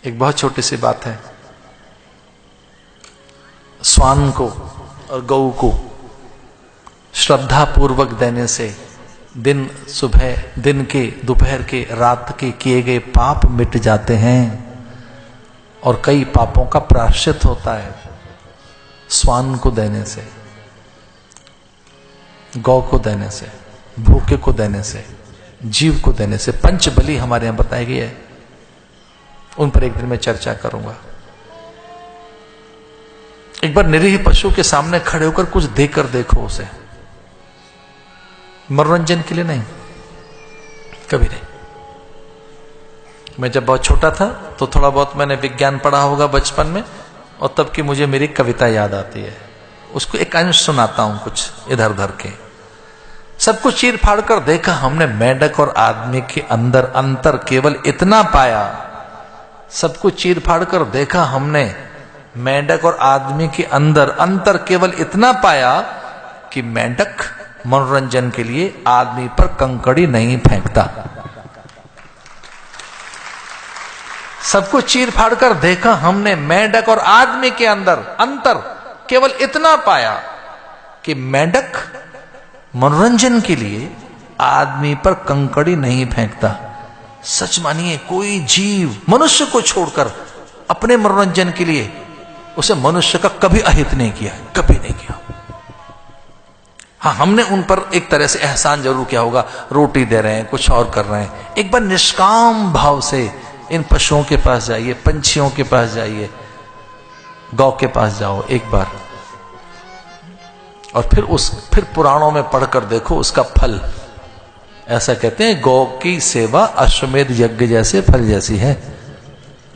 एक बहुत छोटी सी बात है, स्वान को और गऊ को श्रद्धा पूर्वक देने से दिन सुबह, दिन के, दोपहर के, रात के किए गए पाप मिट जाते हैं और कई पापों का प्रायश्चित होता है। स्वान को देने से, गौ को देने से, भूखे को देने से, जीव को देने से। पंच बलि हमारे यहां बताई गई है, उन पर एक दिन मैं चर्चा करूंगा। एक बार निरीह पशु के सामने खड़े होकर कुछ देकर देखो उसे, मनोरंजन के लिए नहीं, कभी नहीं। मैं जब बहुत छोटा था तो थोड़ा बहुत मैंने विज्ञान पढ़ा होगा बचपन में, और तब की मुझे मेरी कविता याद आती है। उसको एक अंश सुनाता हूं, कुछ इधर उधर के। सबको चीर फाड़ कर देखा हमने, मेंढक और आदमी के अंदर अंतर केवल इतना पाया। सबको चीर फाड़ कर देखा हमने, मेंढक और आदमी के अंदर अंतर केवल इतना पाया कि मेंढक मनोरंजन के लिए आदमी पर कंकड़ी नहीं फेंकता। सबको चीर फाड़ कर देखा हमने, मेंढक और आदमी के अंदर अंतर केवल इतना पाया कि मेंढक मनोरंजन के लिए आदमी पर कंकड़ी नहीं फेंकता। सच मानिए, कोई जीव मनुष्य को छोड़कर अपने मनोरंजन के लिए उसे मनुष्य का कभी अहित नहीं किया, कभी नहीं किया। हाँ, हमने उन पर एक तरह से एहसान जरूर किया होगा, रोटी दे रहे हैं, कुछ और कर रहे हैं। एक बार निष्काम भाव से इन पशुओं के पास जाइए, पंछियों के पास जाइए, गौ के पास जाओ एक बार, और फिर पुराणों में पढ़कर देखो उसका फल। ऐसा कहते हैं, गौ की सेवा अश्वमेध यज्ञ जैसे फल जैसी है।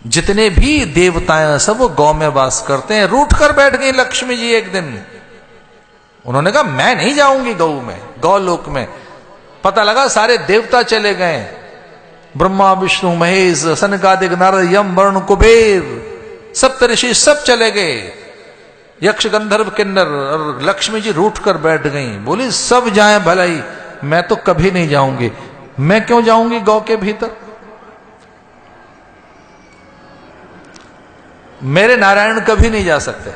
जितने भी देवताएं सब वो गौ में वास करते हैं। रूठ कर बैठ गई लक्ष्मी जी एक दिन, उन्होंने कहा मैं नहीं जाऊंगी गौ में, गौलोक में। पता लगा सारे देवता चले गए, ब्रह्मा विष्णु महेश सनकादिक नारद यम वरुण कुबेर सप्तऋषि सब चले गए, यक्ष गंधर्व किन्नर, और लक्ष्मी जी रूठ कर बैठ गई। बोली सब जाए भलाई, मैं तो कभी नहीं जाऊंगी। मैं क्यों जाऊंगी गौ के भीतर? मेरे नारायण कभी नहीं जा सकते।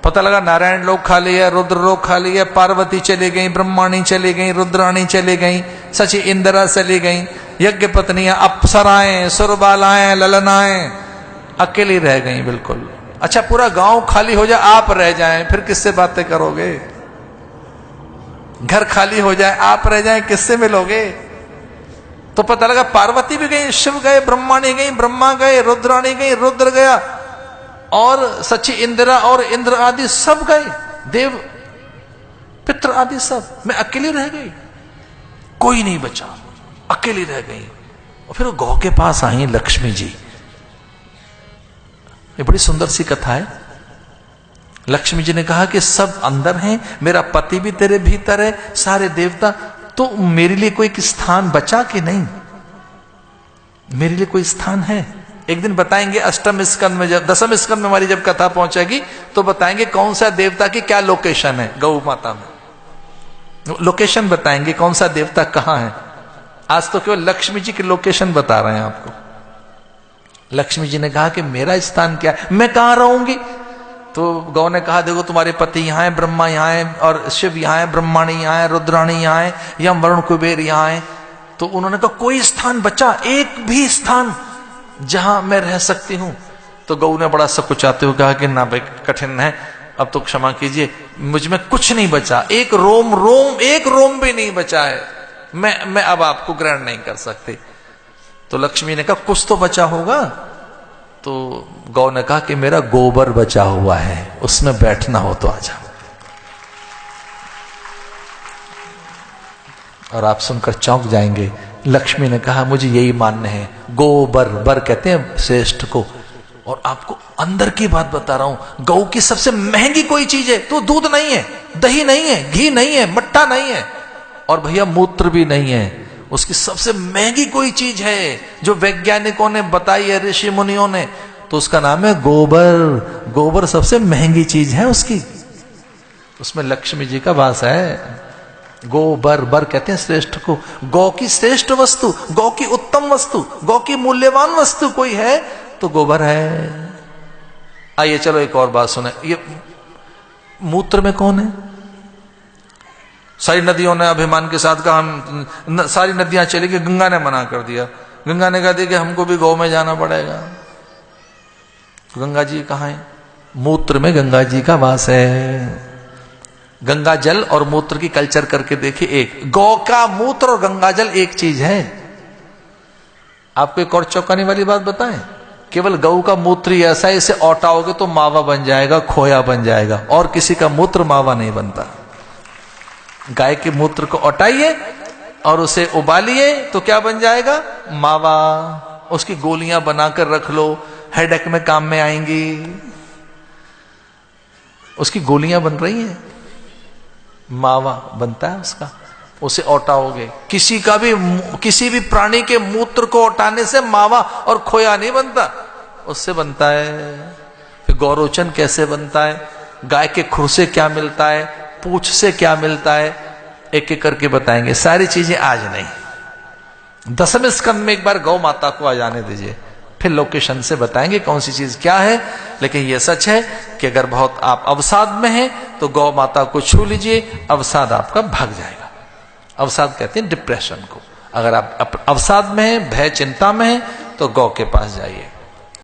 पता लगा नारायण लोग खा लिया, रुद्र लोग खा लिया, पार्वती चली गई, ब्रह्माणी चली गई, रुद्राणी चली गई, सची इंदिरा चली गई, यज्ञ पत्नियां, अप्सराएं, सुरबालाएं, ललनाएं अकेली रह गई बिल्कुल। अच्छा, पूरा गांव खाली हो जाए, आप रह जाएं, फिर किससे बातें करोगे? घर खाली हो जाए, आप रह जाएं, किससे मिलोगे? तो पता लगा पार्वती भी गई, शिव गए, ब्रह्माणी गई, ब्रह्मा गए, रुद्राणी गई, रुद्र गया, और सची इंदिरा और इंद्र आदि सब गए, देव पितृ आदि सब। मैं अकेली रह गई, कोई नहीं बचा, अकेली रह गई। और फिर गौ के पास आई लक्ष्मी जी। ये बड़ी सुंदर सी कथा है। लक्ष्मी जी ने कहा कि सब अंदर हैं, मेरा पति भी तेरे भीतर है, सारे देवता, तो मेरे लिए कोई स्थान बचा कि नहीं? मेरे लिए कोई स्थान है? एक दिन बताएंगे अष्टम स्कंद में, जब दसम स्कंद में हमारी जब कथा पहुंचेगी तो बताएंगे कौन सा देवता की क्या लोकेशन है गौ माता में। लोकेशन बताएंगे कौन सा देवता कहां है। आज तो केवल लक्ष्मी जी की लोकेशन बता रहे हैं आपको। लक्ष्मी जी ने कहा कि मेरा स्थान क्या है, मैं कहां रहूंगी? तो गौ ने कहा देखो तुम्हारे पति यहां है, ब्रह्मा यहां है, और शिव यहां है, ब्रह्माणी यहां है, रुद्राणी यहां है, यम वरुण कुबेर यहां है। तो उन्होंने कहा कोई स्थान बचा, एक भी स्थान जहां मैं रह सकती हूं? तो गौ ने बड़ा सकुचाते हुए कहा कि ना भाई, कठिन है, अब तो क्षमा कीजिए, मुझ में कुछ नहीं बचा, एक रोम भी नहीं बचा है, मैं अब आपको ग्रहण नहीं कर सकती। तो लक्ष्मी ने कहा कुछ तो बचा होगा। तो गौ ने कहा कि मेरा गोबर बचा हुआ है, उसमें बैठना हो तो आ जाओ। और आप सुनकर चौंक जाएंगे। लक्ष्मी ने कहा मुझे यही मान्य है, गोबर, बर कहते हैं श्रेष्ठ को। और आपको अंदर की बात बता रहा हूं, गौ की सबसे महंगी कोई चीज है तो दूध नहीं है, दही नहीं है, घी नहीं है, मट्ठा नहीं है, और भैया मूत्र भी नहीं है। उसकी सबसे महंगी कोई चीज है जो वैज्ञानिकों ने बताई है, ऋषि मुनियों ने, तो उसका नाम है गोबर। गोबर सबसे महंगी चीज है उसकी, उसमें लक्ष्मी जी का वास है। गोबर, बर कहते हैं श्रेष्ठ को। गौ की श्रेष्ठ वस्तु, गौ की उत्तम उत्तम वस्तु, गौ की मूल्यवान वस्तु कोई है तो गोबर है। आइए चलो एक और बात सुने, ये मूत्र में कौन है? सारी नदियों ने अभिमान के साथ कहा हम सारी नदियां चली गई, गंगा ने मना कर दिया। गंगा ने कहा कि हमको भी गौ में जाना पड़ेगा। तो गंगा जी कहाँ है? मूत्र में गंगा जी का वास है। गंगा जल और मूत्र की कल्चर करके देखिए, एक गौ का मूत्र और गंगा जल एक चीज है। आपको एक और चौंकाने वाली बात बताएं, केवल गऊ का मूत्र ही ऐसा है, इसे औटाओगे तो मावा बन जाएगा, खोया बन जाएगा, और किसी का मूत्र मावा नहीं बनता। गाय के मूत्र को औटाइए और उसे उबालिए तो क्या बन जाएगा? मावा। उसकी गोलियां बनाकर रख लो, हेडेक में काम में आएंगी। उसकी गोलियां बन रही हैं, मावा बनता है उसका, उसे औटाओगे। किसी भी प्राणी के मूत्र को औटाने से मावा और खोया नहीं बनता, उससे बनता है। फिर गौरोचन कैसे बनता है, गाय के खुर से क्या मिलता है, पूंछ से क्या मिलता है, एक एक करके बताएंगे। सारी चीजें आज नहीं, 10वें स्कंद में एक बार गौ माता को आ जाने दीजिए, फिर लोकेशन से बताएंगे कौन सी चीज क्या है। लेकिन यह सच है कि अगर बहुत आप अवसाद में हैं तो गौ माता को छू लीजिए, अवसाद आपका भाग जाएगा। अवसाद कहते हैं डिप्रेशन को। अगर आप अवसाद में हैं, भय चिंता में हैं, तो गौ के पास जाइए।